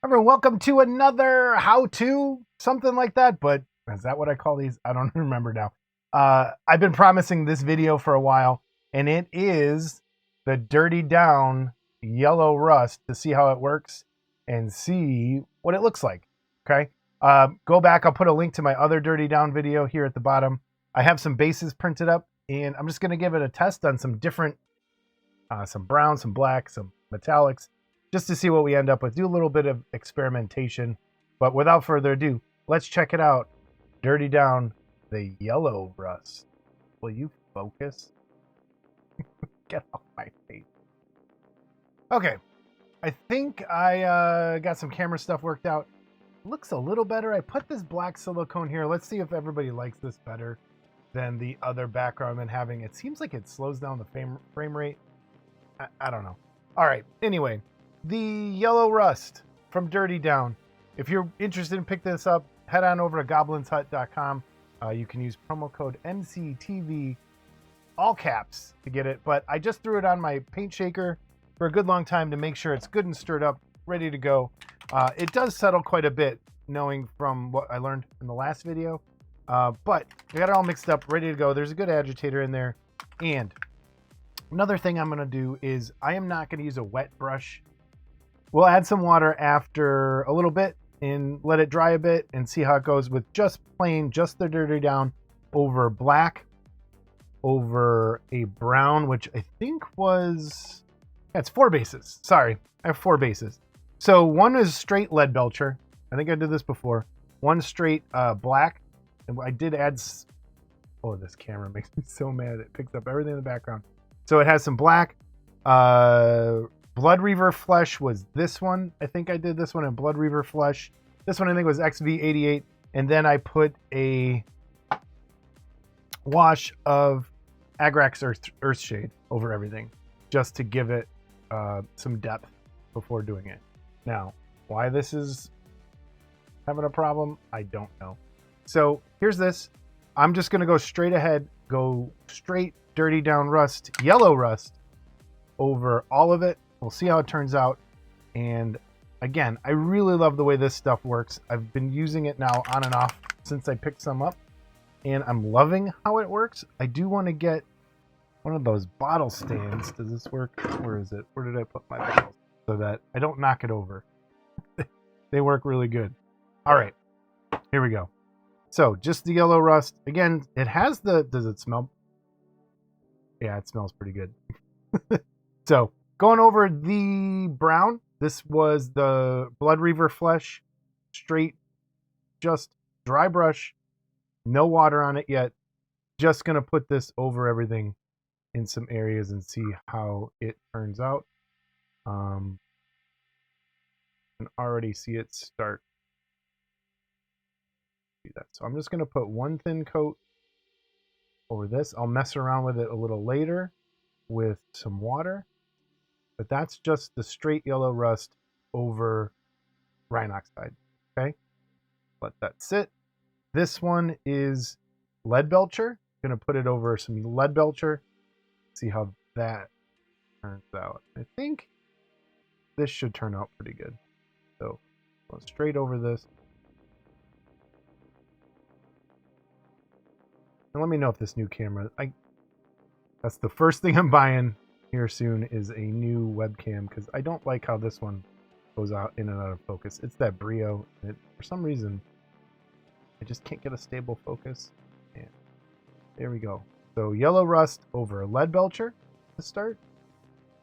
Everyone, welcome to another how-to, something like that, but is that what I call these? I don't remember now. I've been promising this video for a while, and it is the Dirty Down Yellow Rust to see how it works and see what it looks like, okay? Go back, I'll put a link to my other Dirty Down video here at the bottom. I have some bases printed up, and I'm just gonna give it a test on some different, some brown, some black, some metallics, just to see what we end up with. Do a little bit of experimentation, but without further ado, let's check it out. Dirty Down the Yellow Rust. Will you focus? Get off my face. Okay, I think I got some camera stuff worked out. Looks a little better. I put this black silicone here. Let's see if everybody likes this better than the other background I've been having. It seems like it slows down the frame rate. I don't know. All right, anyway. The Yellow Rust from Dirty Down. If you're interested in picking this up, head on over to goblinshut.com. You can use promo code MCTV, all caps, to get it. But I just threw it on my paint shaker for a good long time to make sure it's good and stirred up, ready to go. It does settle quite a bit, knowing from what I learned in the last video. But I got it all mixed up, ready to go. There's a good agitator in there. And another thing I'm going to do is I am not going to use a wet brush. We'll add some water after a little bit and let it dry a bit and see how it goes with just the Dirty Down over black, over a brown, which I think was, yeah, it's 4 bases. Sorry, I have 4 bases. So one is straight lead belcher. I think I did this before. One straight black. And I did add, oh, this camera makes me so mad. It picks up everything in the background. So it has some black, Blood Reaver Flesh was this one. I think I did this one in Blood Reaver Flesh. This one I think was XV88. And then I put a wash of Agrax Earthshade over everything, just to give it some depth before doing it. Now, why this is having a problem, I don't know. So here's this. I'm just going to go straight ahead, go straight Dirty Down Rust, Yellow Rust over all of it. We'll see how it turns out. And again, I really love the way this stuff works. I've been using it now on and off since I picked some up, and I'm loving how it works. I do want to get one of those bottle stands. Does this work? Where is it? Where did I put my bottles? So that I don't knock it over. They work really good. All right, here we go. So just the Yellow Rust. Again, it has the, does it smell? Yeah, it smells pretty good. So going over the brown, this was the Blood Reaver Flesh, straight, just dry brush, no water on it yet. Just going to put this over everything in some areas and see how it turns out. I can already see it start. Do that. So I'm just going to put one thin coat over this. I'll mess around with it a little later with some water. But that's just the straight Yellow Rust over Rhine Oxide, okay? Let that sit. This one is Lead Belcher. Gonna put it over some Lead Belcher. See how that turns out. I think this should turn out pretty good. So go straight over this. And let me know if this new camera, that's the first thing I'm buying here soon, is a new webcam, because I don't like how this one goes out in and out of focus. It's that Brio, and for some reason I just can't get a stable focus. And there we go. So Yellow Rust over Lead Belcher to start,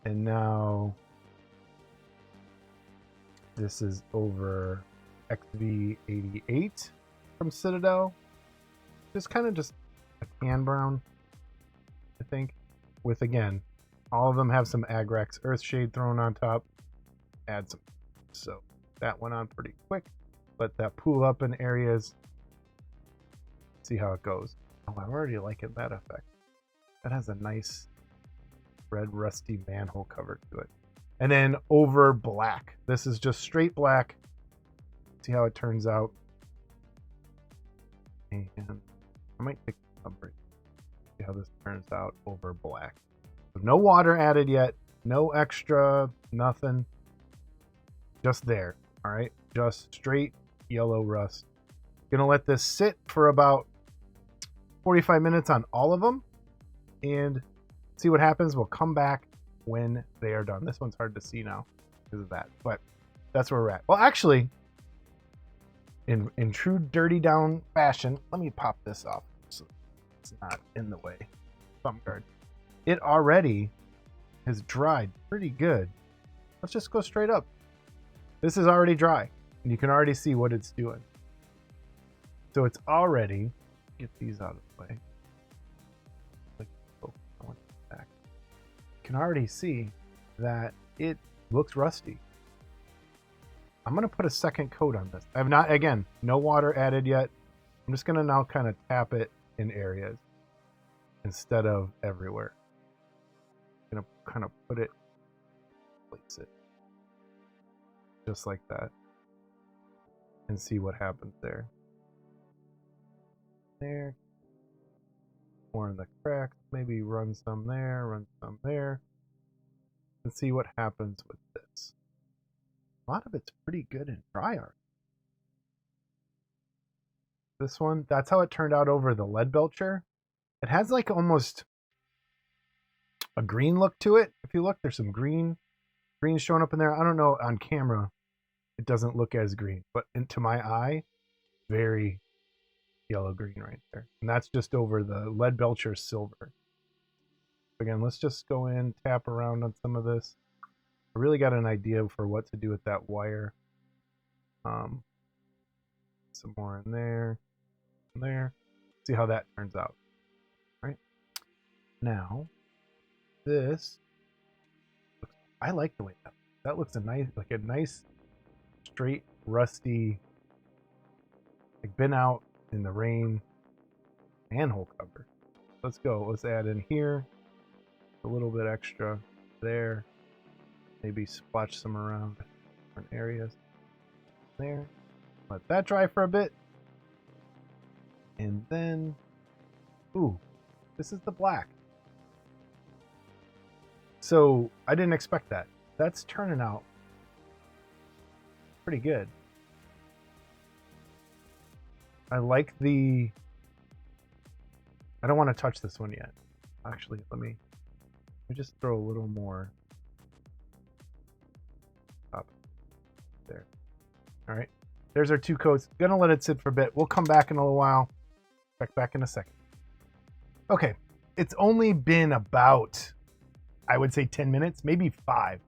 and now this is over XV88 from Citadel. Just kind of just a tan brown, I think, with, again, all of them have some Agrax Earthshade thrown on top. Add some. So that went on pretty quick. Let that pool up in areas. See how it goes. Oh, I'm already liking that effect. That has a nice red rusty manhole cover to it. And then over black. This is just straight black. See how it turns out. And I might take a break. See how this turns out over black. No water added yet, no extra, nothing. Just there. All right, just straight yellow rust. Gonna let this sit for about 45 minutes on all of them and see what happens. We'll come back when they are done. This one's hard to see now because of that, but that's where we're at. Well, actually, in true Dirty Down fashion, let me pop this off so it's not in the way. Thumb guard. It already has dried pretty good. Let's just go straight up. This is already dry, and you can already see what it's doing. So it's already, get these out of the way. Oh, I want it back. You can already see that it looks rusty. I'm going to put a second coat on this. I have not, again, no water added yet. I'm just going to now kind of tap it in areas instead of everywhere. I'm going to kind of put it, place it just like that and see what happens there. There. More in the cracks. Maybe run some there, run some there. And see what happens with this. A lot of it's pretty good and dry art. This one, that's how it turned out over the lead belcher. It has like almost a green look to it. If you look, there's some green showing up in there. I don't know, on camera it doesn't look as green, but into my eye, very yellow green right there. And that's just over the lead belcher silver. Again, let's just go in, tap around on some of this. I really got an idea for what to do with that wire. Some more in there, and there. See how that turns out. Right now, this looks, I like the way that looks like a nice straight rusty, like been out in the rain manhole cover. Let's go. Let's add in here a little bit extra there. Maybe splotch some around different areas there. Let that dry for a bit. And then, ooh, this is the black. So I didn't expect that. That's turning out pretty good. I like the, I don't want to touch this one yet. Actually, let me just throw a little more up there. All right, there's our two coats. Gonna let it sit for a bit. We'll come back in a little while. Check back in a second. Okay, it's only been about, I would say 10 minutes, maybe 5.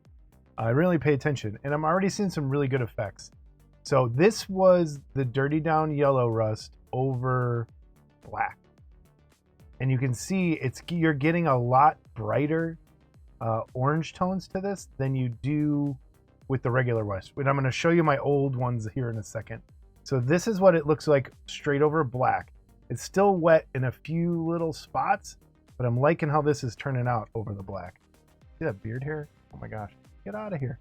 I really pay attention, and I'm already seeing some really good effects. So this was the Dirty Down yellow rust over black. And you can see you're getting a lot brighter orange tones to this than you do with the regular rust. And I'm going to show you my old ones here in a second. So this is what it looks like straight over black. It's still wet in a few little spots, but I'm liking how this is turning out over the black. See that beard hair? Oh my gosh, get out of here.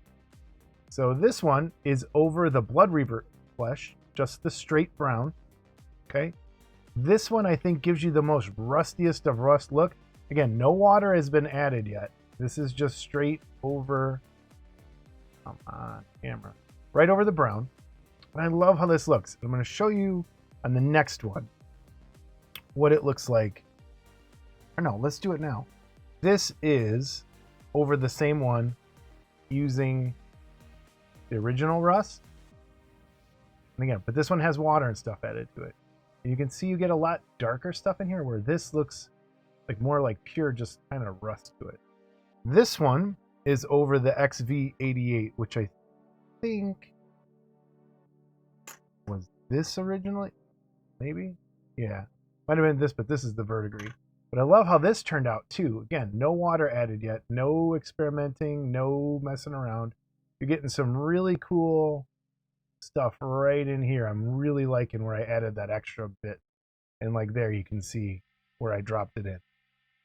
So this one is over the Blood Reaver flesh, just the straight brown, okay? This one I think gives you the most rustiest of rust look. Again, no water has been added yet. This is just straight over, come on, camera, right over the brown. And I love how this looks. I'm gonna show you on the next one what it looks like. Or no, let's do it now. This is over the same one using the original rust. And again, but this one has water and stuff added to it. And you can see you get a lot darker stuff in here where this looks like more like pure just kind of rust to it. This one is over the XV88, which I think was this originally, maybe? Yeah, might have been this, but this is the verdigris. But I love how this turned out too. Again, no water added yet, no experimenting, no messing around. You're getting some really cool stuff right in here. I'm really liking where I added that extra bit. And like there, you can see where I dropped it in.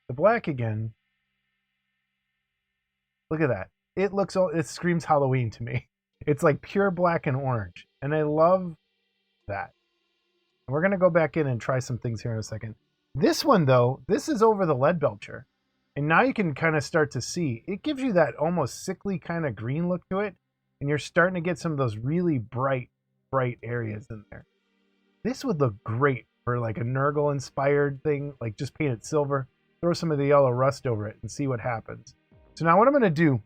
The black again, look at that. It screams Halloween to me. It's like pure black and orange. And I love that. And we're gonna go back in and try some things here in a second. This one though, this is over the lead belcher. And now you can kind of start to see, it gives you that almost sickly kind of green look to it. and you're starting to get some of those really bright areas in there. This would look great for like a Nurgle inspired thing, like just paint it silver, throw some of the yellow rust over it and see what happens. So now what I'm going to do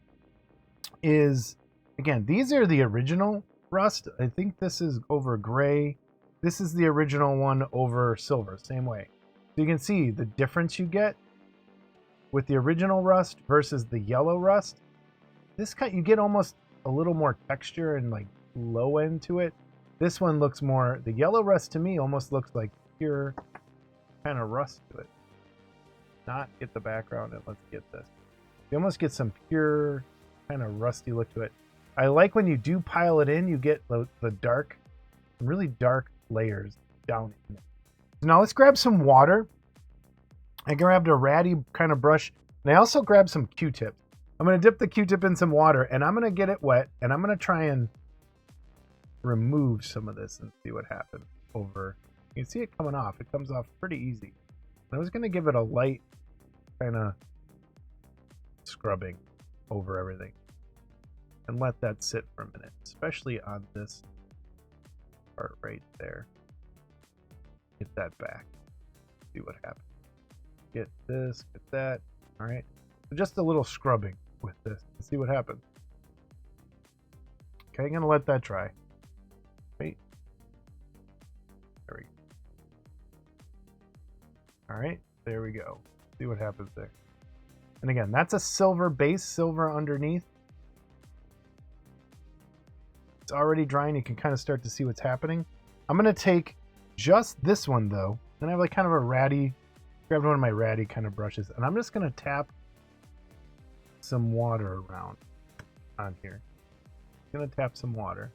is, again, these are the original rust. I think this is over gray. This is the original one over silver, same way. So you can see the difference you get with the original rust versus the yellow rust. This cut, you get almost a little more texture and like low end to it. This one looks more, the yellow rust to me almost looks like pure kind of rust to it. Not get the background and let's get this. You almost get some pure kind of rusty look to it. I like when you do pile it in, you get the dark, really dark layers down in it. So now let's grab some water. I grabbed a ratty kind of brush, and I also grabbed some Q-tips. I'm going to dip the Q-tip in some water, and I'm going to get it wet, and I'm going to try and remove some of this and see what happens over. You can see it coming off. It comes off pretty easy. I was going to give it a light kind of scrubbing over everything and let that sit for a minute, especially on this part right there. Get that back. See what happens. Get this, get that. All right. So just a little scrubbing with this and see what happens. Okay, I'm going to let that dry. Wait. There we go. All right, there we go. See what happens there. And again, that's a silver base, silver underneath. It's already drying. You can kind of start to see what's happening. I'm going to take just this one, though. And I have like kind of a ratty, grabbed one of my ratty kind of brushes. And I'm just going to tap some water around on here. I'm going to tap some water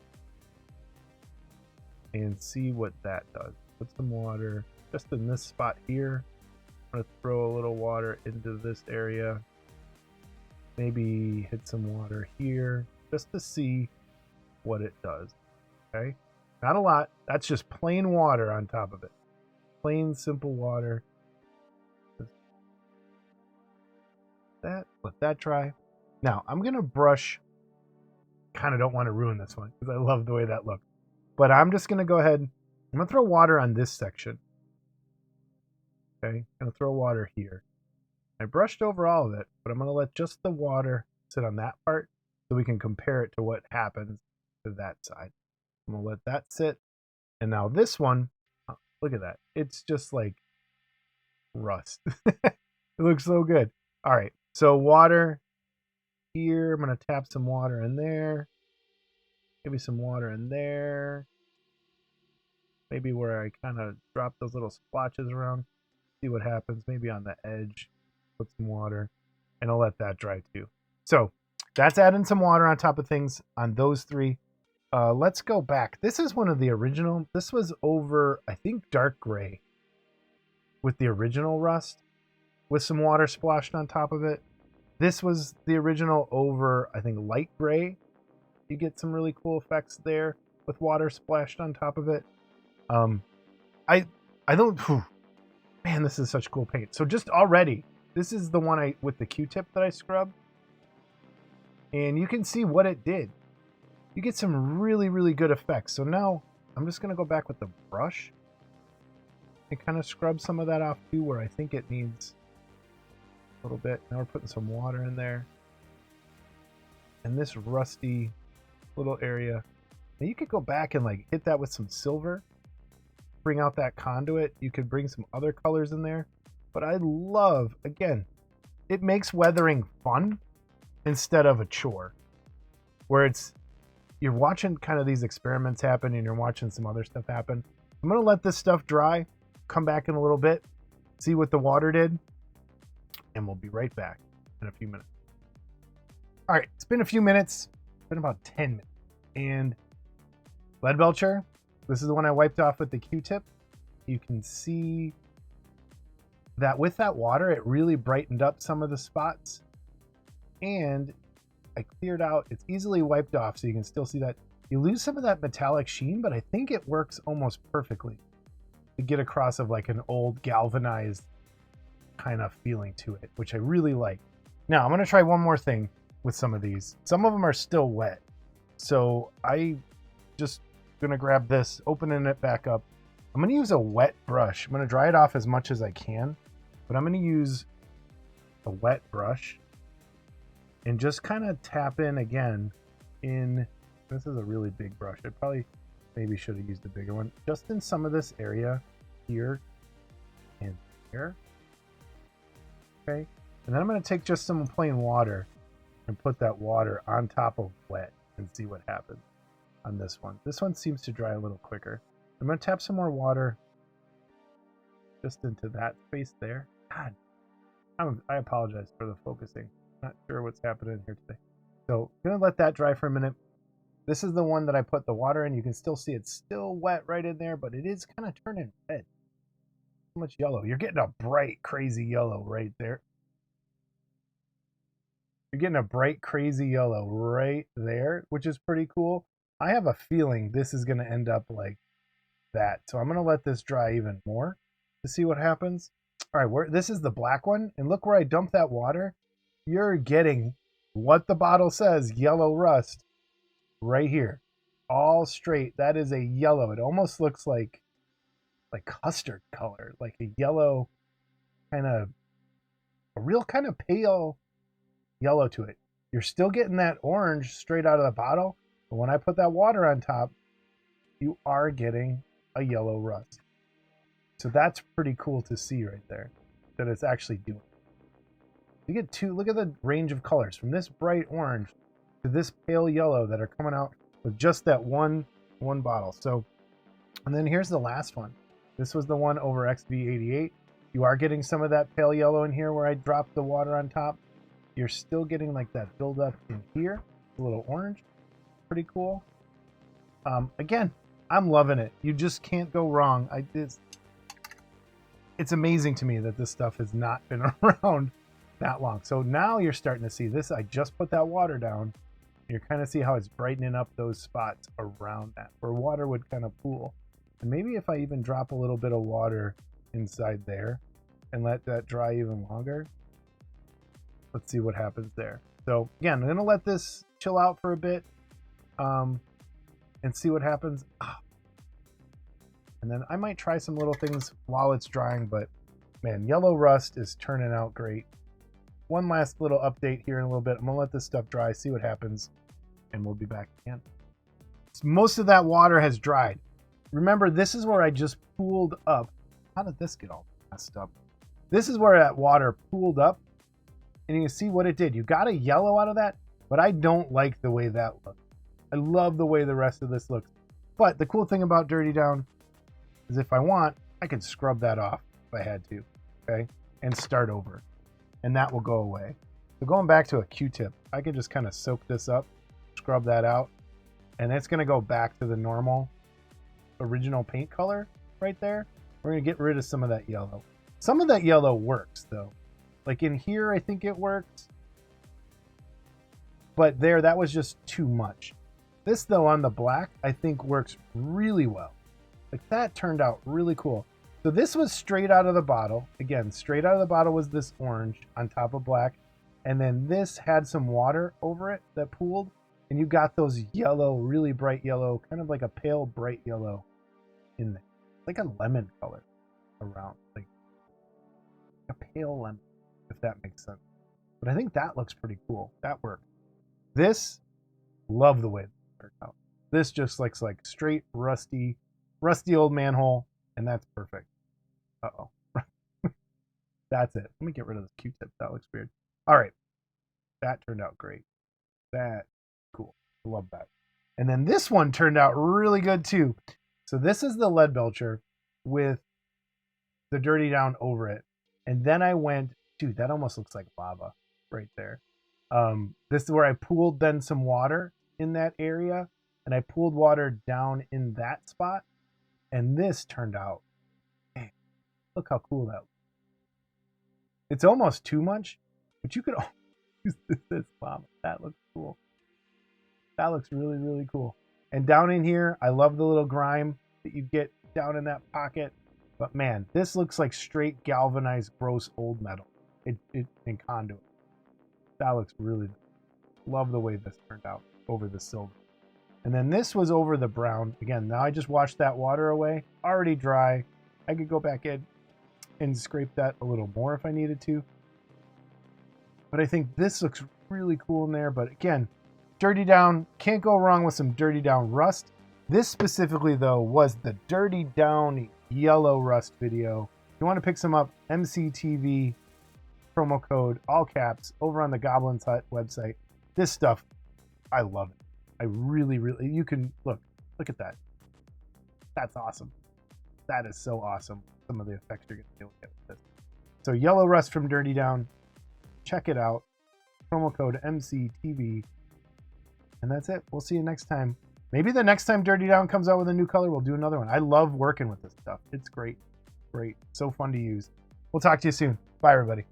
and see what that does. Put some water just in this spot here. I'm going to throw a little water into this area. Maybe hit some water here just to see what it does. Okay, not a lot. That's just plain water on top of it. Plain, simple water. Just that. Let that dry. Now I'm going to brush. Kind of don't want to ruin this one because I love the way that looks. But I'm just going to go ahead. I'm going to throw water on this section. Okay, I'm going to throw water here. I brushed over all of it, but I'm going to let just the water sit on that part so we can compare it to what happens to that side. I'm going to let that sit. And now this one, oh, look at that. It's just like rust. It looks so good. All right, so water here. I'm going to tap some water in there. Maybe some water in there. Maybe where I kind of drop those little splotches around. See what happens. Maybe on the edge. Put some water. And I'll let that dry too. So that's adding some water on top of things on those three. Let's go back. This is one of the original. This was over, I think, dark gray with the original rust with some water splashed on top of it. This was the original over, I think, light gray. You get some really cool effects there with water splashed on top of it. I don't, whew, man, this is such cool paint. So just already, this is the one with the Q-tip that I scrubbed. And you can see what it did. You get some really, really good effects. So now I'm just going to go back with the brush and kind of scrub some of that off too, where I think it needs a little bit. Now we're putting some water in there. And this rusty little area. Now you could go back and like hit that with some silver. Bring out that conduit. You could bring some other colors in there. But I love, again, it makes weathering fun instead of a chore. Where you're watching kind of these experiments happen and you're watching some other stuff happen. I'm going to let this stuff dry, come back in a little bit, see what the water did, and we'll be right back in a few minutes. All right, it's been a few minutes. It's been about 10 minutes. And lead belcher, this is the one I wiped off with the Q-tip. You can see that with that water, it really brightened up some of the spots. And I cleared out, it's easily wiped off, so you can still see that. You lose some of that metallic sheen, but I think it works almost perfectly to get across of like an old galvanized kind of feeling to it, which I really like. Now I'm going to try one more thing with some of these. Some of them are still wet. So I just gonna grab this, opening it back up. I'm gonna use a wet brush. I'm gonna dry it off as much as I can, but I'm gonna use a wet brush and just kind of tap in again in, this is a really big brush. I probably maybe should have used a bigger one. Just in some of this area here and here. Okay. And then I'm going to take just some plain water and put that water on top of wet and see what happens on this one. This one seems to dry a little quicker. I'm going to tap some more water just into that space there. God, I apologize for the focusing. Not sure what's happening here today. So I'm going to let that dry for a minute. This is the one that I put the water in. You can still see it's still wet right in there, but it is kind of turning red. So much yellow. You're getting a bright, crazy yellow right there. You're getting a bright, crazy yellow right there, which is pretty cool. I have a feeling this is going to end up like that. So I'm going to let this dry even more to see what happens. All right, this is the black one. And look where I dumped that water. You're getting what the bottle says, yellow rust, right here. All straight. That is a yellow. It almost looks like custard color, like a yellow, a real kind of pale yellow to it. You're still getting that orange straight out of the bottle, but when I put that water on top, you are getting a yellow rust. So that's pretty cool to see right there, that it's actually doing. You get two, look at the range of colors from this bright orange to this pale yellow that are coming out with just that one bottle. So, and then here's the last one. This was the one over XV88. You are getting some of that pale yellow in here where I dropped the water on top. You're still getting like that buildup in here, a little orange. Pretty cool. Again, I'm loving it. You just can't go wrong. It's amazing to me that this stuff has not been around that long. So now you're starting to see this. I just put that water down. You kind of see how it's brightening up those spots around that where water would kind of pool. And maybe if I even drop a little bit of water inside there and let that dry even longer, let's see what happens there. So again, I'm going to let this chill out for a bit and see what happens. And then I might try some little things while it's drying, but man, yellow rust is turning out great. One last little update here in a little bit. I'm going to let this stuff dry, see what happens, and we'll be back again. So most of that water has dried. Remember, this is where I just pooled up. How did this get all messed up? This is where that water pooled up, and you can see what it did. You got a yellow out of that, but I don't like the way that looks. I love the way the rest of this looks. But the cool thing about Dirty Down is if I want, I could scrub that off if I had to, okay? And start over, and that will go away. So going back to a Q-tip, I could just kind of soak this up, scrub that out, and it's gonna go back to the normal original paint color right there. We're gonna get rid of some of that yellow. Some of that yellow works though. Like in here, I think it works. But there, that was just too much. This though on the black, I think works really well. Like that turned out really cool. So this was straight out of the bottle. Again, straight out of the bottle was this orange on top of black. And then this had some water over it that pooled. And you got those yellow, really bright yellow, kind of like a pale bright yellow in there. Like a lemon color around. Like a pale lemon, if that makes sense. But I think that looks pretty cool. That worked. This, love the way it turned out. This just looks like straight rusty old manhole, and that's perfect. Uh-oh. That's it. Let me get rid of this Q-tip. That looks weird. All right. That turned out great. That, cool. Love that. And then this one turned out really good too. So this is the lead belcher with the Dirty Down over it. And then I went, dude, that almost looks like lava right there. This is where I pooled then some water in that area, and I pooled water down in that spot. And this turned out, man, look how cool that looks. It's almost too much, but you could use this lava. That looks cool. That looks really, really cool. And down in here, I love the little grime that you get down in that pocket. But man, this looks like straight galvanized, gross old metal. It in conduit. That looks really nice. Love the way this turned out over the silver. And then this was over the brown. Again, now I just washed that water away. Already dry. I could go back in and scrape that a little more if I needed to. But I think this looks really cool in there. But again, dirty down. Can't go wrong with some dirty down rust. This specifically, though, was the dirty down yellow rust video. If you want to pick some up, MCTV, promo code, all caps, over on the Goblin's Hut website. This stuff, I love it. I really, you can, look at that. That's awesome. That is so awesome. Some of the effects you're going to be able to get with this. So yellow rust from Dirty Down. Check it out. Promo code MCTV. And that's it. We'll see you next time. Maybe the next time Dirty Down comes out with a new color, we'll do another one. I love working with this stuff. It's great. Great. So fun to use. We'll talk to you soon. Bye, everybody.